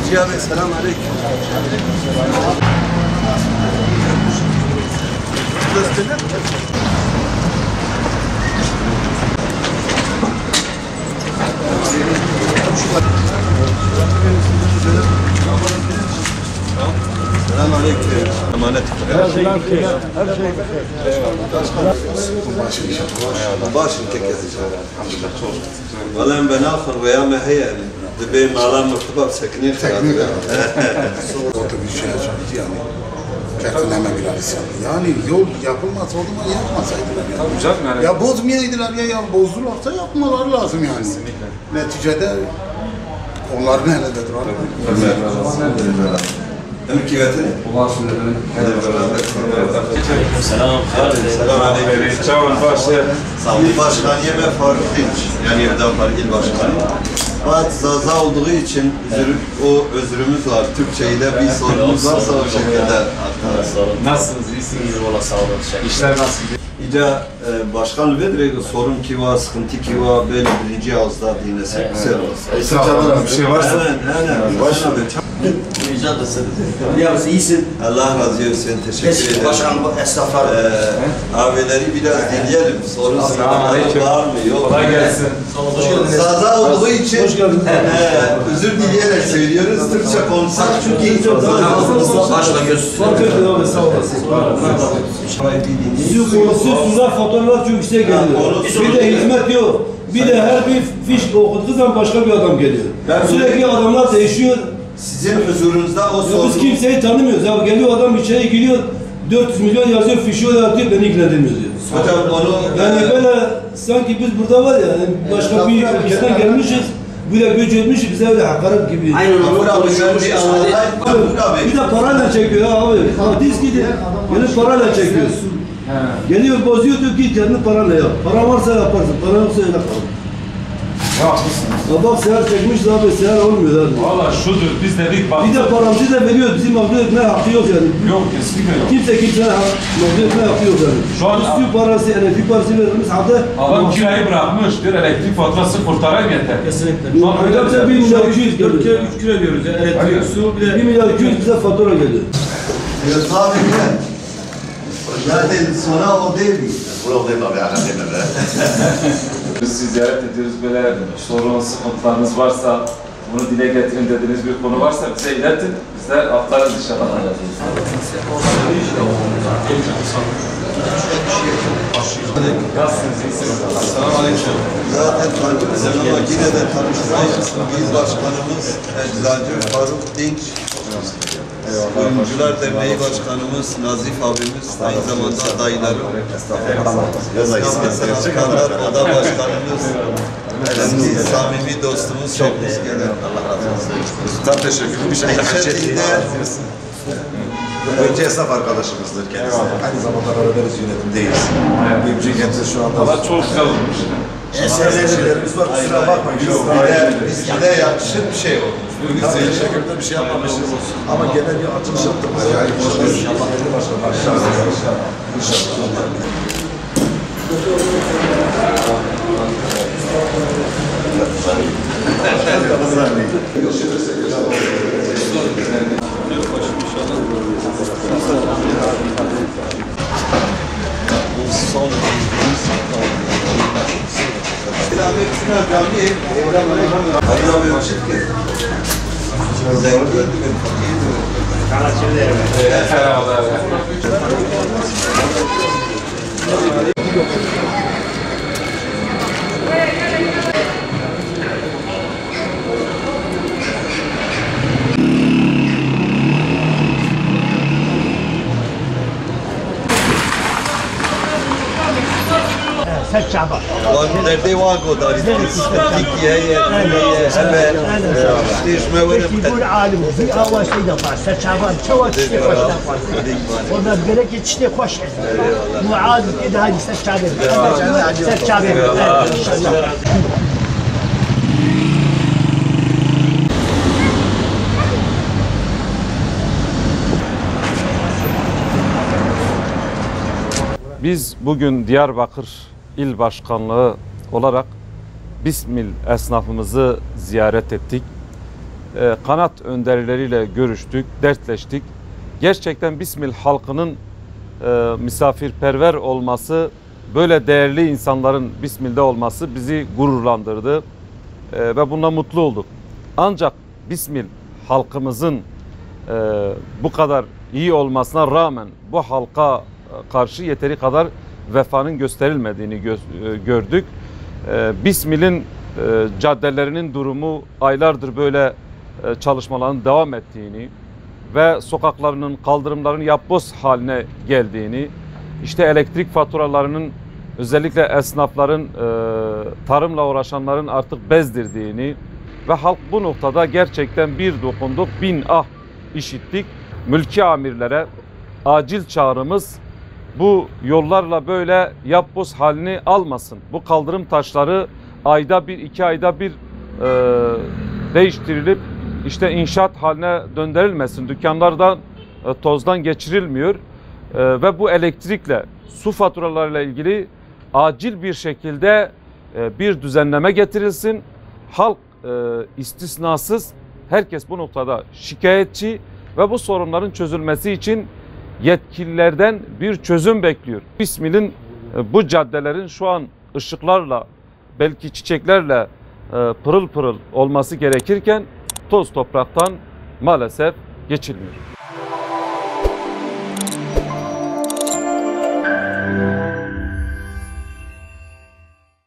Hacı abi selam aleyküm. Selam aleyküm. Emanet. Her şey Başım tek yazacağım. Vallahi ben akhir veya mehe yani. Dibey malam mırtıbab sekinin Teknik otobüs şey açıldı yani. Kertinleme bir isyan. Yani yol yapılmaz oldu mu yapmasaydılar yani. Ya bozmayaydılar ya bozdularsa yapmaları lazım yani. Neticede onların elindedir abi. Mülkiyetini. Selam. Selam aleyküm. İl Başkanı ve Faruk Dinç. Yani Yevdan Faruk İl Başkanı. Fakat zaza olduğu için o özrümüz var. Türkçe ile bir sorunumuz varsa o şekilde aktarız. Nasılsınız? İyisiniz? Valla sağ olun. İşler nasıl gidiyor? İca başkan ve sorun ki var, sıkıntı ki var, böyle birinci ağızda dinlesek güzel olsun. Bir şey varsa. Aynen. Başla be. Rica ederim. Yalnız iyisin. Allah razı olsun. Teşekkür ederim. Başkanım, esnaflar. Abileri biraz dinleyelim. Sorun sınırları var mı? Yok. Kolay gelsin. Zaza olduğu için özür dileyerek söylüyoruz. Türkçe konuşsak çünkü Başla göz. Sağ olasın. Size fotoğraflar çok yüksek geliyor. Bir de hizmet yok. Bir de her bir fiş okuduğu zaman başka bir adam geliyor. Sürekli adamlar değişiyor. sizin huzurunuzda o Biz sorun... kimseyi tanımıyoruz. Ya geliyor adam içeri giriyor, 400 milyon yazıyor, fişiyor atıyor, beni ilgilendirmiyor diyor. Hocam onu... Yani böyle sanki biz burada var ya, yani başka bir ülkeden gelmişiz, böyle göç etmişiz, bize öyle hakaret gibi. Aynen onu konuşuyormuş. Bir de parayla çekiyor ya abi. Diz gidi, gelip parayla çekiyor. Geliyor bozuyor diyor ki kendi paranla yap. Para varsa yaparsın, para yoksa öyle kal. Haklısınız. Ya bak seher çekmiş de abi seher olmuyor abi. Valla şudur, biz dedik bak. Bir de paramızı da veriyor, bizim mağdur etme hakkı yok yani. Yok, kesinlikle yok. Kimse kimseye mağdur etme hakkı yok yani. Şu an- Su parası, elektrik parası verilmiş halde... Adam kirayı bırakmış, diyor elektrik faturası kurtarayım yeter. Kesinlikle. Şu an öyle Öyle 1 milyar 200 geliyor. 3 kilo diyoruz ya. Hayır. Elektrik, su bir de... 1 milyar 200 bize fatura geliyor. Tabii ki. Zaten sonra o değil mi? Biz sizi ziyaret ediyoruz, böyle sorun, sıkıntılarınız varsa, bunu dile getirin dediğiniz bir konu varsa bize iletin, biz de aktarız inşallah. Nasılsınız, iyisiniz? Selamünaleyküm. Zaten tanıyoruz ama yine de tanıştırmayız. İl Başkanımız Eczacı Faruk Dinç. Oyuncular Derneği Başkanımız Nazif abimiz, aynı zamanda adaylarım. Esnaflar Oda Başkanımız, eski samimi dostumuz Şevkuz Gener. Allah razı olsun. Tam teşekkürlü bir şey. Önce esnaf arkadaşımızdır kendisi. Aynı zamanda beraberiz yönetimdeyiz. Bir cemiyeti şu anda Valla çok güzel olmuş. şeylerimiz var. Kusura bakmayın. Bizde yakışır bir şey oldu. Bugün size şekilde bir şey yapmamışız. Ama genel bir açılış yaptık. Yani inşallah. İnşallah. Son Şaban. Nerede vago da Türkiye'ye hemen değişme var. يقول عالم في أول شيء دفع سشعبان شو تشتي خوش دفع وما بقولك تشتي خوش مو عالم إذا هذه سشعبان سشعبان إن شاء الله. Biz bugün Diyarbakır İl Başkanlığı olarak Bismil esnafımızı ziyaret ettik. kanaat önderleriyle görüştük, dertleştik. Gerçekten Bismil halkının misafirperver olması, böyle değerli insanların Bismil'de olması bizi gururlandırdı ve bundan mutlu olduk. Ancak Bismil halkımızın bu kadar iyi olmasına rağmen bu halka karşı yeteri kadar vefanın gösterilmediğini gördük. Bismil'in caddelerinin durumu aylardır böyle çalışmaların devam ettiğini ve sokaklarının, kaldırımların yapboz haline geldiğini, işte elektrik faturalarının özellikle esnafların, tarımla uğraşanların artık bezdirdiğini ve halk bu noktada gerçekten bir dokunduk, bin ah işittik. Mülki amirlere acil çağrımız bu yollarla böyle yapboz halini almasın. Bu kaldırım taşları ayda bir, 2 ayda bir değiştirilip işte inşaat haline döndürülmesin. Dükkanlardan tozdan geçirilmiyor ve bu elektrikle, su faturalarıyla ilgili acil bir şekilde bir düzenleme getirilsin. Halk istisnasız, herkes bu noktada şikayetçi ve bu sorunların çözülmesi için yetkililerden bir çözüm bekliyor. Bismil'in bu caddelerin şu an ışıklarla, belki çiçeklerle pırıl pırıl olması gerekirken toz topraktan maalesef geçilmiyor.